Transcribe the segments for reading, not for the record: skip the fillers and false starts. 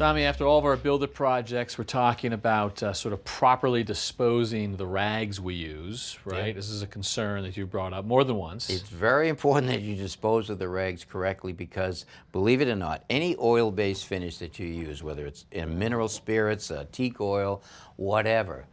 Tommy, after all of our builder projects, we're talking about sort of properly disposing the rags we use, right? Yeah. This is a concern that you brought up more than once. It's very important that you dispose of the rags correctly because, believe it or not, any oil-based finish that you use, whether it's in mineral spirits, teak oil, whatever,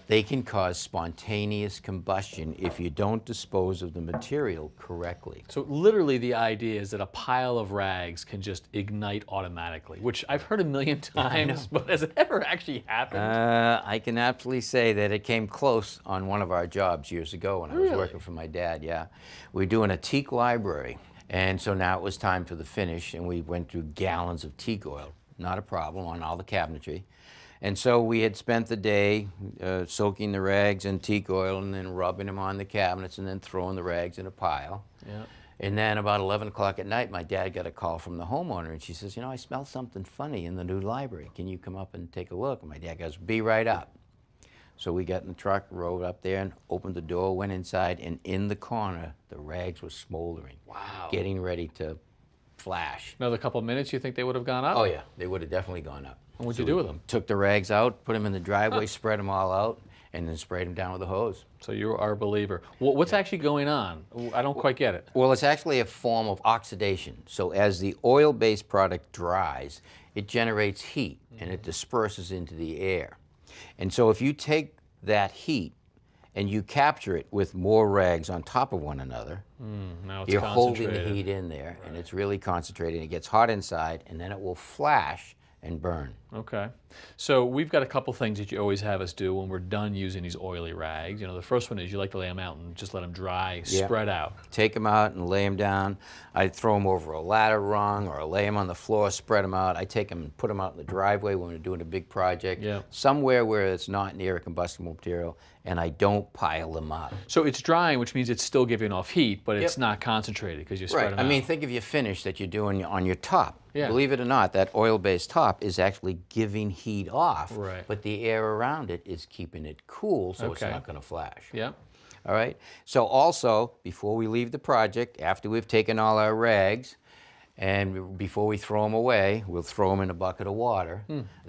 they can cause spontaneous combustion if you don't dispose of the material correctly. So literally the idea is that a pile of rags can just ignite automatically, which I've heard a million times, but has it ever actually happened? I can absolutely say that it came close on one of our jobs years ago when I was working for my dad, yeah. We were doing a teak library, and so now it was time for the finish, and we went through gallons of teak oil, not a problem, on all the cabinetry. And so we had spent the day soaking the rags in teak oil and then rubbing them on the cabinets and then throwing the rags in a pile. Yeah. And then about 11 o'clock at night, my dad got a call from the homeowner, and she says, you know, I smell something funny in the new library. Can you come up and take a look? And my dad goes, be right up. So we got in the truck, rode up there, and opened the door, went inside, and in the corner, the rags were smoldering. Wow. Getting ready to flash. Another couple of minutes, you think they would have gone up? Oh yeah, they would have definitely gone up. And what'd you do with them? Took the rags out, put them in the driveway, spread them all out, and then sprayed them down with a hose. So you are a believer. What's actually going on? I don't quite get it. Well, it's actually a form of oxidation. So as the oil-based product dries, it generates heat and it disperses into the air. And so if you take that heat and you capture it with more rags on top of one another, now it's you're holding the concentrated. heat in there, and it's really concentrated. It gets hot inside, and then it will flash and burn. Okay. So we've got a couple things that you always have us do when we're done using these oily rags. You know, the first one is you like to lay them out and just let them dry, spread out. Take them out and lay them down. I throw them over a ladder rung or lay them on the floor, spread them out. I take them and put them out in the driveway when we're doing a big project, somewhere where it's not near a combustible material, and I don't pile them up. So it's drying, which means it's still giving off heat, but it's not concentrated because you spread them out. I mean, think of your finish that you're doing on your top. Yeah. Believe it or not, that oil-based top is actually giving heat off, but the air around it is keeping it cool, so it's not going to flash. Yeah. All right? So also, before we leave the project, after we've taken all our rags, and before we throw them away, we'll throw them in a bucket of water,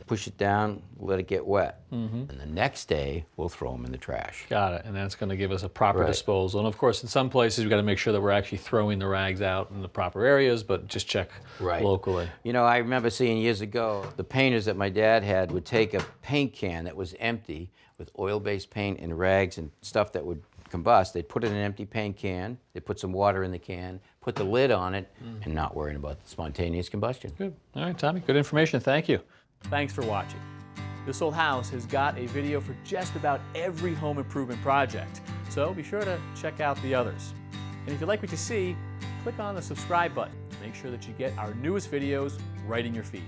push it down, let it get wet. And the next day, we'll throw them in the trash. Got it. And that's going to give us a proper disposal. And of course, in some places, we've got to make sure that we're actually throwing the rags out in the proper areas, but just check locally. You know, I remember seeing years ago, the painters that my dad had would take a paint can that was empty with oil-based paint and rags and stuff that would combust. They'd put it in an empty paint can, they'd put some water in the can, put the lid on it, and not worrying about the spontaneous combustion. Good. All right, Tommy, good information. Thank you. Thanks for watching. This Old House has got a video for just about every home improvement project, so be sure to check out the others. And if you like what you see, click on the subscribe button to make sure that you get our newest videos right in your feed.